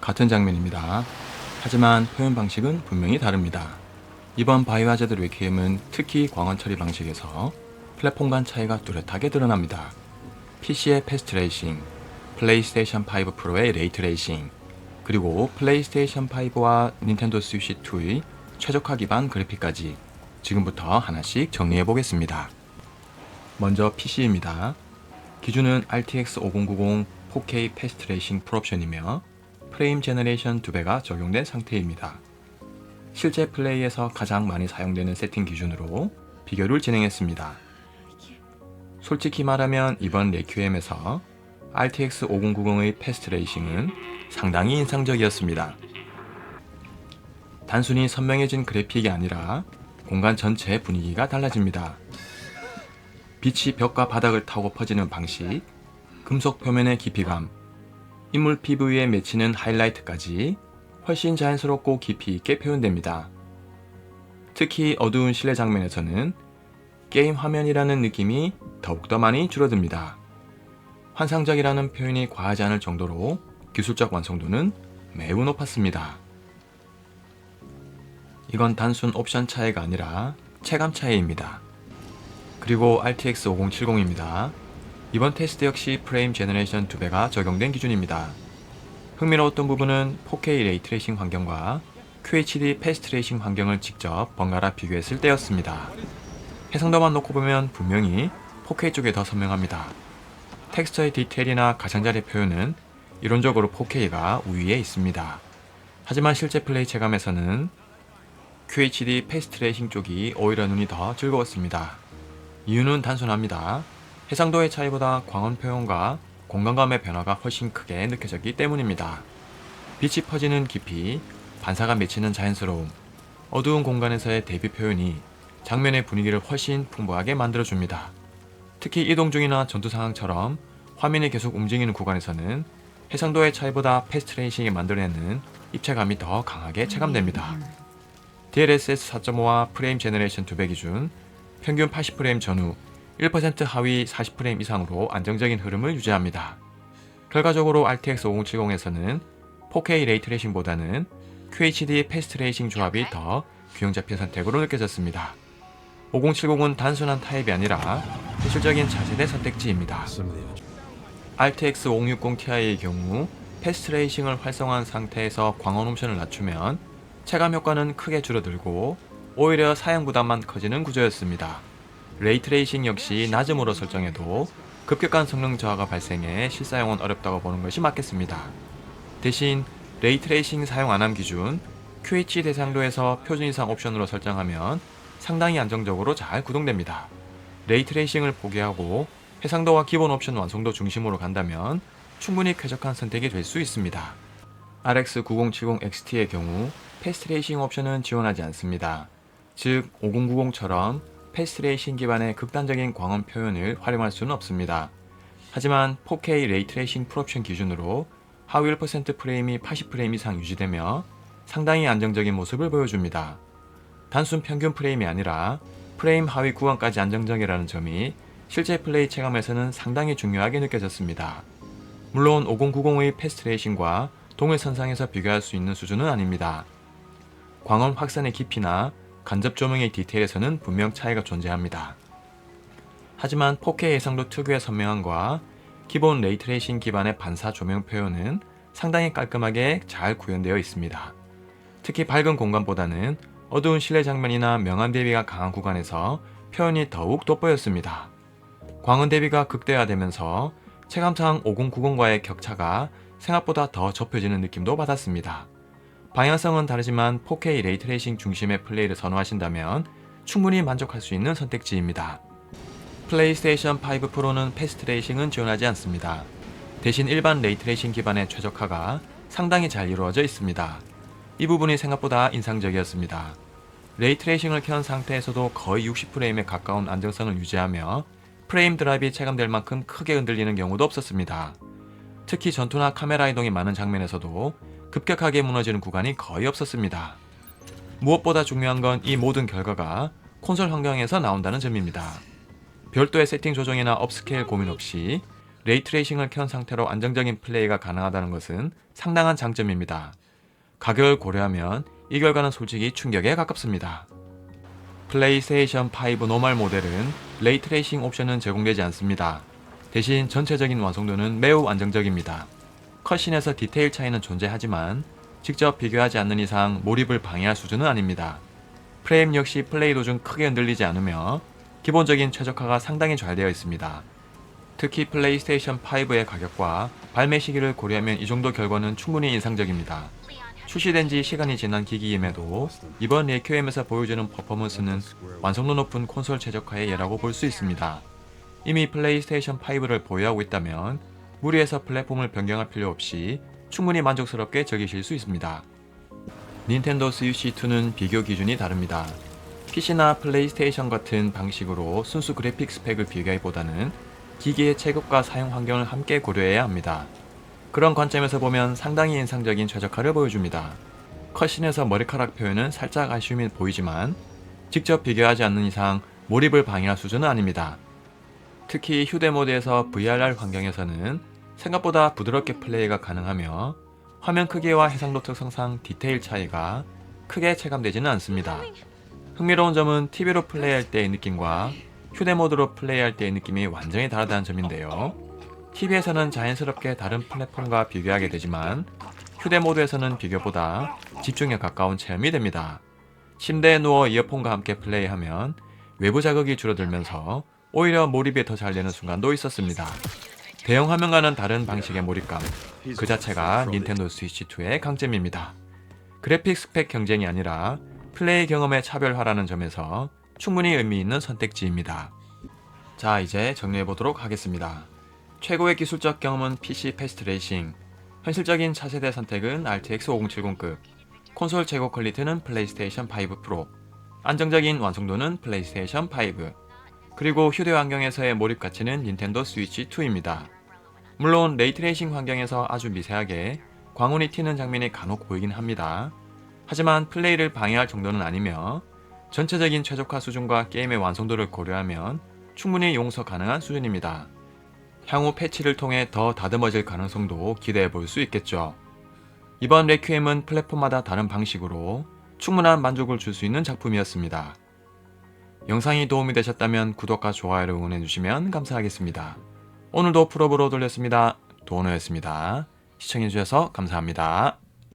같은 장면입니다. 하지만 표현 방식은 분명히 다릅니다. 이번 바이오하자드 리퀴엠은 특히 광원 처리 방식에서 플랫폼 간 차이가 뚜렷하게 드러납니다. PC의 패스트 레이싱, 플레이스테이션 5 프로의 레이트 레이싱, 그리고 플레이스테이션 5와 닌텐도 스위치 2의 최적화 기반 그래픽까지 지금부터 하나씩 정리해 보겠습니다. 먼저 PC입니다. 기준은 RTX 5090 4K 패스트 레이싱 풀옵션이며 프레임 제너레이션 2배가 적용된 상태입니다. 실제 플레이에서 가장 많이 사용되는 세팅 기준으로 비교를 진행했습니다. 솔직히 말하면 이번 레퀴엠에서 RTX 5090의 패스트 레이싱은 상당히 인상적이었습니다. 단순히 선명해진 그래픽이 아니라 공간 전체의 분위기가 달라집니다. 빛이 벽과 바닥을 타고 퍼지는 방식, 금속 표면의 깊이감, 인물 피부에 맺히는 하이라이트까지 훨씬 자연스럽고 깊이 있게 표현됩니다. 특히 어두운 실내 장면에서는 게임 화면이라는 느낌이 더욱더 많이 줄어듭니다. 환상적이라는 표현이 과하지 않을 정도로 기술적 완성도는 매우 높았습니다. 이건 단순 옵션 차이가 아니라 체감 차이입니다. 그리고 RTX 5070입니다. 이번 테스트 역시 프레임 제너레이션 2배가 적용된 기준입니다. 흥미로웠던 부분은 4K 레이트레이싱 환경과 QHD 패스트 레이싱 환경을 직접 번갈아 비교했을 때였습니다. 해상도만 놓고 보면 분명히 4K 쪽이 더 선명합니다. 텍스처의 디테일이나 가장자리 표현은 이론적으로 4K가 우위에 있습니다. 하지만 실제 플레이 체감에서는 QHD 패스트 레이싱 쪽이 오히려 눈이 더 즐거웠습니다. 이유는 단순합니다. 해상도의 차이보다 광원 표현과 공간감의 변화가 훨씬 크게 느껴졌기 때문입니다. 빛이 퍼지는 깊이, 반사가 맺히는 자연스러움, 어두운 공간에서의 대비 표현이 장면의 분위기를 훨씬 풍부하게 만들어줍니다. 특히 이동 중이나 전투 상황처럼 화면이 계속 움직이는 구간에서는 해상도의 차이보다 패스트 레이싱이 만들어내는 입체감이 더 강하게 체감됩니다. DLSS 4.5와 프레임 제너레이션 2배 기준, 평균 80프레임 전후, 1% 하위 40프레임 이상으로 안정적인 흐름을 유지합니다. 결과적으로 RTX 5070에서는 4K 레이트레이싱보다는 QHD 패스트 레이싱 조합이 더 균형 잡힌 선택으로 느껴졌습니다. 5070은 단순한 타입이 아니라 현실적인 차세대 선택지입니다. RTX 5060 Ti의 경우 패스트 레이싱을 활성화한 상태에서 광원 옵션을 낮추면 체감 효과는 크게 줄어들고 오히려 사양 부담만 커지는 구조였습니다. 레이트레이싱 역시 낮음으로 설정해도 급격한 성능 저하가 발생해 실사용은 어렵다고 보는 것이 맞겠습니다. 대신 레이트레이싱 사용 안함 기준 QHD 대상도에서 표준 이상 옵션으로 설정하면 상당히 안정적으로 잘 구동됩니다. 레이트레이싱을 포기하고 해상도와 기본 옵션 완성도 중심으로 간다면 충분히 쾌적한 선택이 될 수 있습니다. RX 9070 XT의 경우 패스트 레이싱 옵션은 지원하지 않습니다. 즉 5090처럼 패스트 레이싱 기반의 극단적인 광원 표현을 활용할 수는 없습니다. 하지만 4K 레이트레이싱 풀옵션 기준으로 하위 1% 프레임이 80프레임 이상 유지되며 상당히 안정적인 모습을 보여줍니다. 단순 평균 프레임이 아니라 프레임 하위 구간까지 안정적이라는 점이 실제 플레이 체감에서는 상당히 중요하게 느껴졌습니다. 물론 5090의 패스트 레이싱과 동일선상에서 비교할 수 있는 수준은 아닙니다. 광원 확산의 깊이나 간접 조명의 디테일에서는 분명 차이가 존재합니다. 하지만 4K 해상도 특유의 선명함과 기본 레이트레이싱 기반의 반사 조명 표현은 상당히 깔끔하게 잘 구현되어 있습니다. 특히 밝은 공간보다는 어두운 실내 장면이나 명암 대비가 강한 구간에서 표현이 더욱 돋보였습니다. 광원 대비가 극대화되면서 체감상 5090과의 격차가 생각보다 더 좁혀지는 느낌도 받았습니다. 방향성은 다르지만 4K 레이트레이싱 중심의 플레이를 선호하신다면 충분히 만족할 수 있는 선택지입니다. 플레이스테이션 5 프로는 패스트 레이싱은 지원하지 않습니다. 대신 일반 레이트레이싱 기반의 최적화가 상당히 잘 이루어져 있습니다. 이 부분이 생각보다 인상적이었습니다. 레이트레이싱을 켠 상태에서도 거의 60프레임에 가까운 안정성을 유지하며 프레임 드랍이 체감될 만큼 크게 흔들리는 경우도 없었습니다. 특히 전투나 카메라 이동이 많은 장면에서도 급격하게 무너지는 구간이 거의 없었습니다. 무엇보다 중요한 건 이 모든 결과가 콘솔 환경에서 나온다는 점입니다. 별도의 세팅 조정이나 업스케일 고민 없이 레이트레이싱을 켠 상태로 안정적인 플레이가 가능하다는 것은 상당한 장점입니다. 가격을 고려하면 이 결과는 솔직히 충격에 가깝습니다. 플레이스테이션 5 노멀 모델은 레이트레이싱 옵션은 제공되지 않습니다. 대신 전체적인 완성도는 매우 안정적입니다. 컷신에서 디테일 차이는 존재하지만 직접 비교하지 않는 이상 몰입을 방해할 수준은 아닙니다. 프레임 역시 플레이 도중 크게 흔들리지 않으며 기본적인 최적화가 상당히 잘 되어 있습니다. 특히 플레이스테이션 5의 가격과 발매 시기를 고려하면 이 정도 결과는 충분히 인상적입니다. 출시된 지 시간이 지난 기기임에도 이번 레퀴엠에서 보여주는 퍼포먼스는 완성도 높은 콘솔 최적화의 예라고 볼 수 있습니다. 이미 플레이스테이션 5를 보유하고 있다면 무리해서 플랫폼을 변경할 필요 없이 충분히 만족스럽게 즐기실 수 있습니다. 닌텐도 스위치 2는 비교 기준이 다릅니다. PC나 플레이스테이션 같은 방식으로 순수 그래픽 스펙을 비교하기보다는 기기의 체급과 사용 환경을 함께 고려해야 합니다. 그런 관점에서 보면 상당히 인상적인 최적화를 보여줍니다. 컷신에서 머리카락 표현은 살짝 아쉬움이 보이지만 직접 비교하지 않는 이상 몰입을 방해할 수준은 아닙니다. 특히 휴대모드에서 VRR 환경에서는 생각보다 부드럽게 플레이가 가능하며 화면 크기와 해상도 특성상 디테일 차이가 크게 체감되지는 않습니다. 흥미로운 점은 TV로 플레이할 때의 느낌과 휴대모드로 플레이할 때의 느낌이 완전히 다르다는 점인데요. TV에서는 자연스럽게 다른 플랫폼과 비교하게 되지만 휴대모드에서는 비교보다 집중에 가까운 체험이 됩니다. 침대에 누워 이어폰과 함께 플레이하면 외부 자극이 줄어들면서 오히려 몰입이 더 잘 되는 순간도 있었습니다. 대형 화면과는 다른 방식의 몰입감, 그 자체가 닌텐도 스위치 2의 강점입니다. 그래픽 스펙 경쟁이 아니라 플레이 경험의 차별화라는 점에서 충분히 의미 있는 선택지입니다. 자, 이제 정리해보도록 하겠습니다. 최고의 기술적 경험은 PC 패스트 레이싱, 현실적인 차세대 선택은 RTX 5070급, 콘솔 최고 퀄리티는 플레이스테이션 5 프로, 안정적인 완성도는 플레이스테이션 5, 그리고 휴대 환경에서의 몰입 가치는 닌텐도 스위치 2입니다. 물론 레이트레이싱 환경에서 아주 미세하게 광운이 튀는 장면이 간혹 보이긴 합니다. 하지만 플레이를 방해할 정도는 아니며 전체적인 최적화 수준과 게임의 완성도를 고려하면 충분히 용서 가능한 수준입니다. 향후 패치를 통해 더 다듬어질 가능성도 기대해 볼 수 있겠죠. 이번 레퀴엠은 플랫폼마다 다른 방식으로 충분한 만족을 줄 수 있는 작품이었습니다. 영상이 도움이 되셨다면 구독과 좋아요를 응원해주시면 감사하겠습니다. 오늘도 프로브로 돌렸습니다. 도원호였습니다. 시청해주셔서 감사합니다.